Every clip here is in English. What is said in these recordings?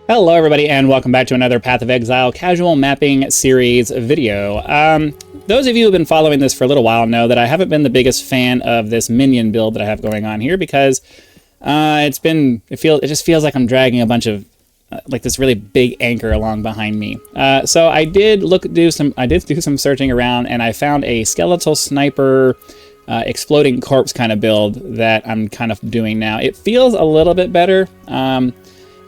Hello everybody and welcome back to another Path of Exile casual mapping series video. Those of you who have been following this for a little while know that I haven't been the biggest fan of this Minion build that I have going on here because it just feels like I'm dragging a bunch of like this really big anchor along behind me. So I did do some searching around and I found a skeletal sniper exploding corpse kind of build that I'm kind of doing now. It feels a little bit better.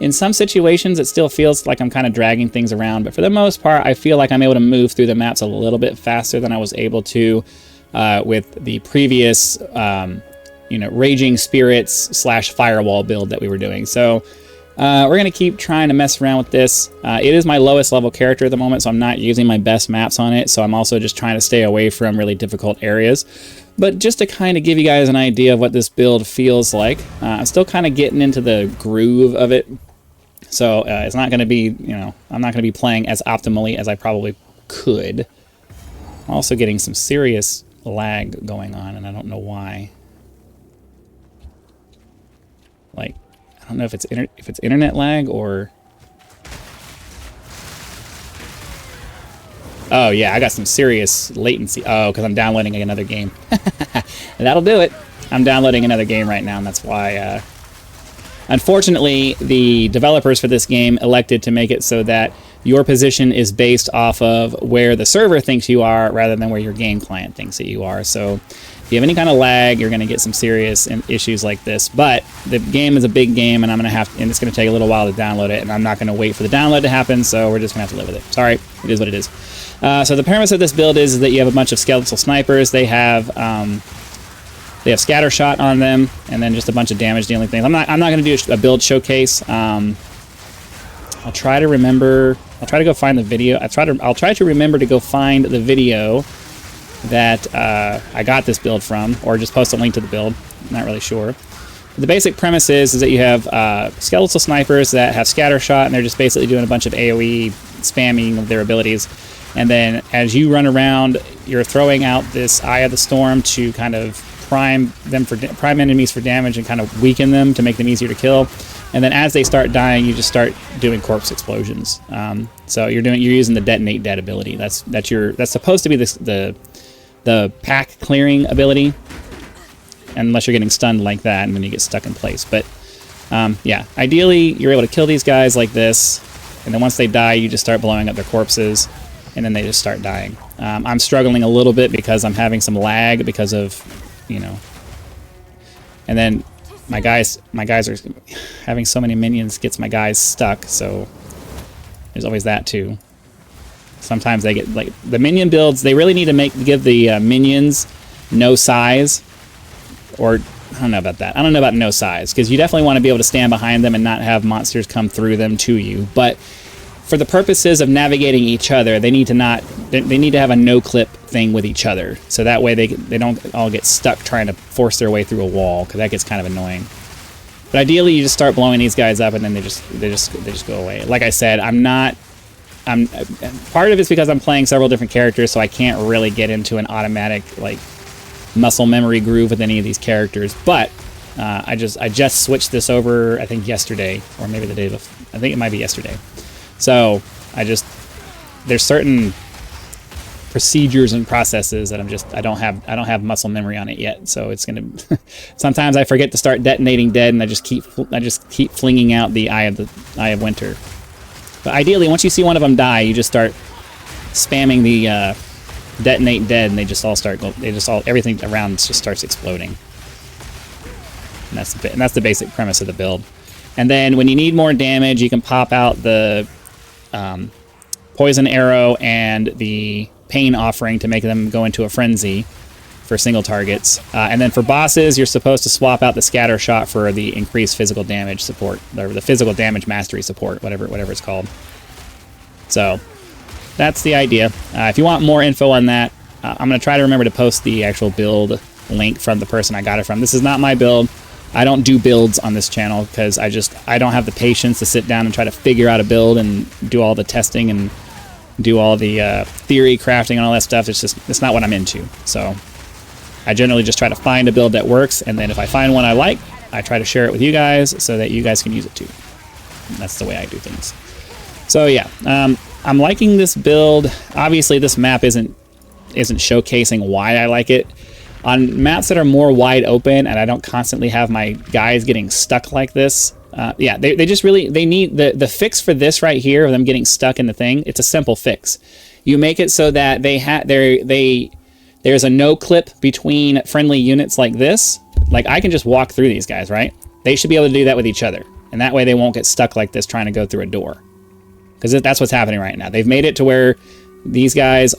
In some situations, it still feels like I'm kind of dragging things around, but for the most part, I feel like I'm able to move through the maps a little bit faster than I was able to with the previous, Raging Spirits / Firewall build that we were doing. So we're going to keep trying to mess around with this. It is my lowest level character at the moment, so I'm not using my best maps on it, so I'm also just trying to stay away from really difficult areas. But just to kind of give you guys an idea of what this build feels like, I'm still kind of getting into the groove of it. So it's not going to be, I'm not going to be playing as optimally as I probably could. I'm also getting some serious lag going on, and I don't know why. Like, I don't know if it's internet lag or... Oh yeah, I got some serious latency. Oh, because I'm downloading another game. That'll do it. I'm downloading another game right now, and that's why... Unfortunately, the developers for this game elected to make it so that your position is based off of where the server thinks you are rather than where your game client thinks that you are. So if you have any kind of lag, you're going to get some serious issues like this. But the game is a big game, and and it's going to take a little while to download it, and I'm not going to wait for the download to happen, so we're just going to have to live with it. Sorry, it is what it is. So the premise of this build is that you have a bunch of skeletal snipers. They have scatter shot on them, and then just a bunch of damage dealing things. I'm not going to do a build showcase. I'll try to remember. I'll try to go find the video. I'll try to remember to go find the video that I got this build from, or just post a link to the build. I'm not really sure. The basic premise is that you have skeletal snipers that have scatter shot, and they're just basically doing a bunch of AoE spamming of their abilities. And then as you run around, you're throwing out this Eye of the Storm to kind of prime enemies for damage and kind of weaken them to make them easier to kill. And then as they start dying, you just start doing corpse explosions. So you're using the detonate dead ability. That's supposed to be the pack clearing ability, unless you're getting stunned like that and then you get stuck in place. But yeah, ideally you're able to kill these guys like this, and then once they die, you just start blowing up their corpses, and then they just start dying. I'm struggling a little bit because I'm having some lag because of and then my guys are having so many minions gets my guys stuck, so there's always that too. Sometimes they get, like, the minion builds, they really need to give the minions no size, or I don't know about that. I don't know about no size, because you definitely want to be able to stand behind them and not have monsters come through them to you, but for the purposes of navigating each other, they need to have a no-clip thing with each other, so that way they don't all get stuck trying to force their way through a wall, because that gets kind of annoying. But ideally, you just start blowing these guys up, and then they just go away. Like I said, part of it's because I'm playing several different characters, so I can't really get into an automatic like muscle memory groove with any of these characters. But I just switched this over, I think yesterday, or maybe the day before. I think it might be yesterday. So there's certain procedures and processes that I don't have muscle memory on it yet. So it's gonna sometimes I forget to start detonating dead, and I just keep flinging out the Eye of Winter. But ideally, once you see one of them die, you just start spamming the detonate dead, and everything around just starts exploding. And that's the basic premise of the build. And then when you need more damage, you can pop out the poison arrow and the pain offering to make them go into a frenzy for single targets. And then for bosses, you're supposed to swap out the scatter shot for the increased physical damage support, or the physical damage mastery support, whatever it's called. So that's the idea. If you want more info on that, I'm going to try to remember to post the actual build link from the person I got it from. This is not my build. I don't do builds on this channel because I don't have the patience to sit down and try to figure out a build and do all the testing and do all the theory crafting and all that stuff. It's not what I'm into. So I generally just try to find a build that works, and then if I find one I like, I try to share it with you guys so that you guys can use it too. That's the way I do things. So yeah, I'm liking this build. Obviously, this map isn't showcasing why I like it. On maps that are more wide open and I don't constantly have my guys getting stuck like this, yeah, they just really, they need the fix for this right here of them getting stuck in the thing. It's a simple fix. You make it so that there's a no clip between friendly units like this. Like I can just walk through these guys, right? They should be able to do that with each other. And that way they won't get stuck like this trying to go through a door. Because that's what's happening right now. They've made it to where these guys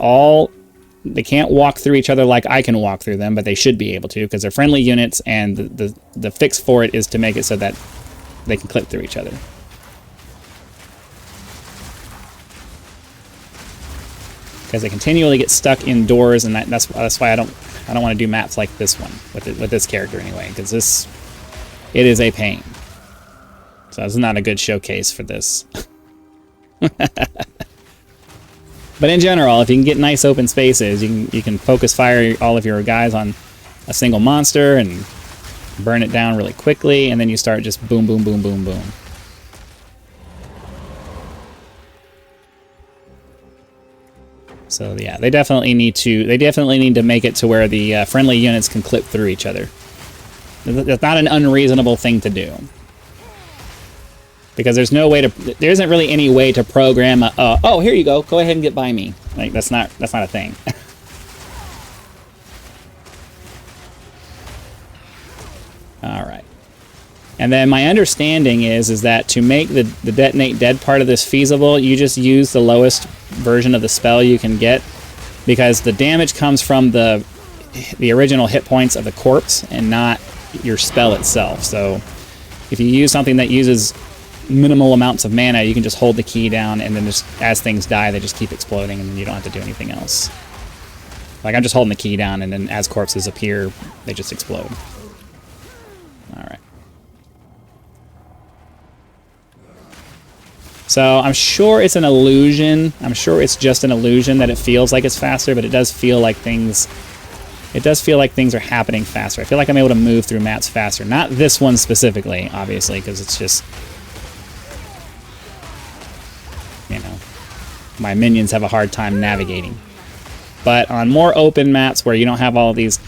they can't walk through each other like I can walk through them, but they should be able to because they're friendly units, and the fix for it is to make it so that they can clip through each other. Because they continually get stuck indoors, and that's why I don't want to do maps like this one with this character anyway, because it is a pain. So it's not a good showcase for this. But in general, if you can get nice open spaces, you can focus fire all of your guys on a single monster and burn it down really quickly, and then you start just boom, boom, boom, boom, boom. So yeah, they definitely need to make it to where the friendly units can clip through each other. That's not an unreasonable thing to do. Because there isn't really any way to program oh, here you go ahead and get by me. Like that's not a thing. All right. And then my understanding is that to make the detonate dead part of this feasible, you just use the lowest version of the spell you can get, because the damage comes from the original hit points of the corpse and not your spell itself. So if you use something that uses minimal amounts of mana, you can just hold the key down, and then just as things die, they just keep exploding, and then you don't have to do anything else. Like I'm just holding the key down, and then as corpses appear, they just explode. All right. So I'm sure it's an illusion. I'm sure it's just an illusion that it feels like it's faster, but it does feel like things are happening faster. I feel like I'm able to move through maps faster. Not this one specifically, obviously, because it's just, you know, my minions have a hard time navigating. But on more open maps where you don't have all of these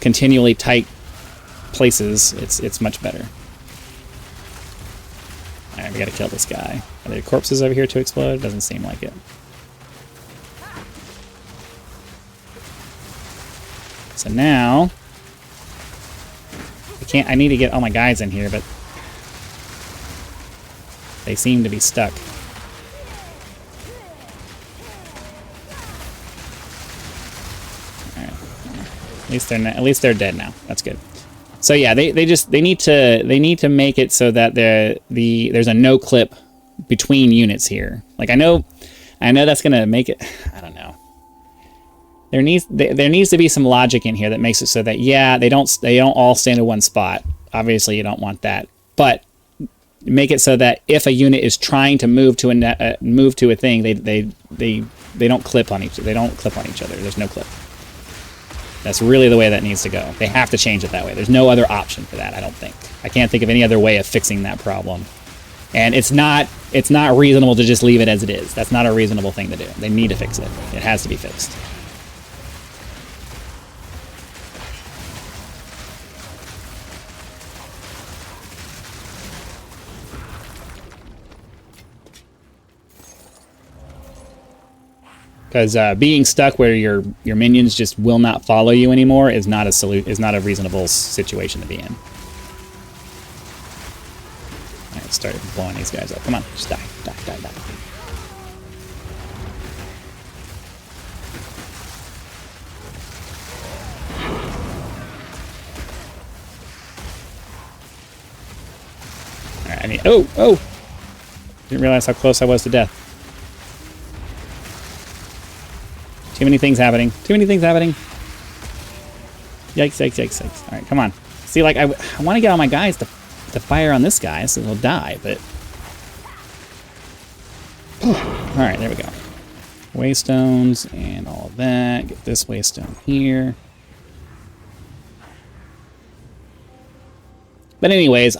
continually tight places, it's much better. Alright, we gotta kill this guy. Are there corpses over here to explode? Doesn't seem like it. So now I need to get all my guys in here, but they seem to be stuck. Alright. At least they're dead now. That's good. So yeah, they need to make it so that there's a no clip between units here. Like I know that's gonna make it, I don't know. There needs to be some logic in here that makes it so that, yeah, they don't all stand in one spot. Obviously, you don't want that, but make it so that if a unit is trying to move to a thing, they don't clip on each other. There's no clip. That's really the way that needs to go. They have to change it that way. There's no other option for that, I don't think. I can't think of any other way of fixing that problem. And it's not reasonable to just leave it as it is. That's not a reasonable thing to do. They need to fix it. It has to be fixed. Because being stuck where your minions just will not follow you anymore is not a reasonable situation to be in. All right, start blowing these guys up. Come on, just die. All right, oh! Didn't realize how close I was to death. Too many things happening. Yikes. All right, come on. See, like, I want to get all my guys to fire on this guy so they'll die, but... All right, there we go. Waystones and all of that. Get this waystone here. But anyways,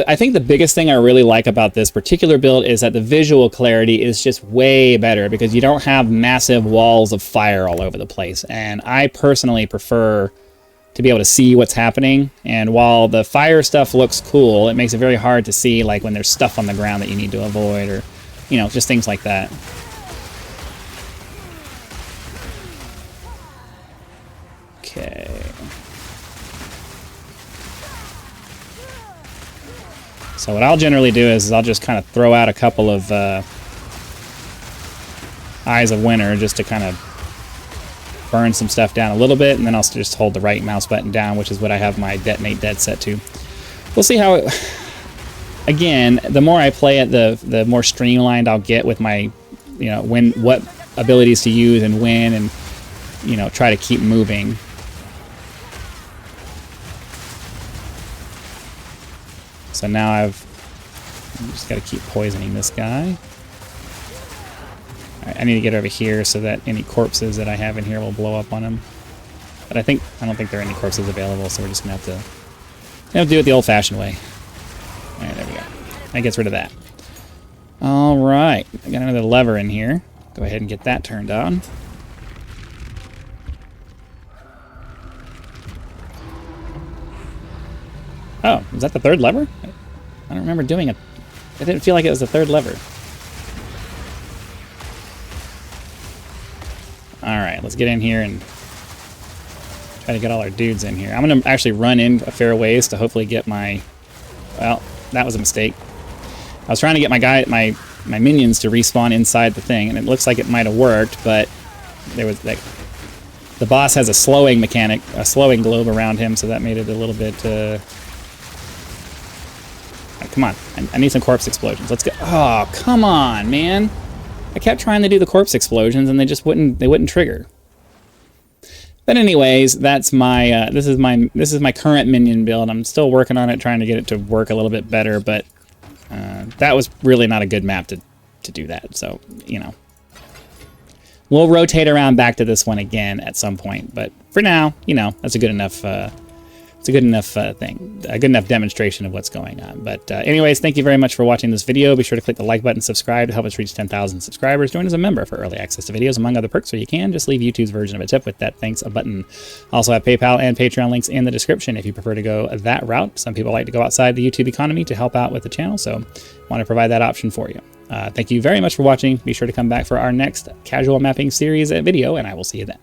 I think the biggest thing I really like about this particular build is that the visual clarity is just way better because you don't have massive walls of fire all over the place. And I personally prefer to be able to see what's happening. And while the fire stuff looks cool, it makes it very hard to see like when there's stuff on the ground that you need to avoid or, you know, just things like that. Okay. So what I'll generally do is I'll just kind of throw out a couple of Eyes of Winter just to kind of burn some stuff down a little bit, and then I'll just hold the right mouse button down, which is what I have my Detonate Dead set to. We'll see how it... Again, the more I play it, the more streamlined I'll get with my, you know, what abilities to use and when, and, you know, try to keep moving. So now I've just got to keep poisoning this guy. All right, I need to get over here so that any corpses that I have in here will blow up on him. But I don't think there are any corpses available, so we're just gonna have to do it the old-fashioned way. All right, there we go. That gets rid of that. All right, I got another lever in here. Go ahead and get that turned on. Oh, is that the third lever? I don't remember doing it. I didn't feel like it was the third lever. Alright, let's get in here and try to get all our dudes in here. I'm going to actually run in a fair ways to hopefully get my... Well, that was a mistake. I was trying to get my minions to respawn inside the thing, and it looks like it might have worked, but there was like... The boss has a slowing mechanic, a slowing globe around him, so that made it a little bit... Come on, I need some corpse explosions. Let's go. Oh, come on, man. I kept trying to do the corpse explosions and they just wouldn't trigger. But anyways, that's my this is my current minion build. I'm still working on it, trying to get it to work a little bit better, but that was really not a good map to do that. So, you know. We'll rotate around back to this one again at some point, but for now, you know, that's a good enough it's a good enough thing, a good enough demonstration of what's going on. But anyways, thank you very much for watching this video. Be sure to click the like button, subscribe to help us reach 10,000 subscribers. Join as a member for early access to videos, among other perks, or you can just leave YouTube's version of a tip with that thanks button. Also have PayPal and Patreon links in the description if you prefer to go that route. Some people like to go outside the YouTube economy to help out with the channel, so I want to provide that option for you. Thank you very much for watching. Be sure to come back for our next casual mapping series video, and I will see you then.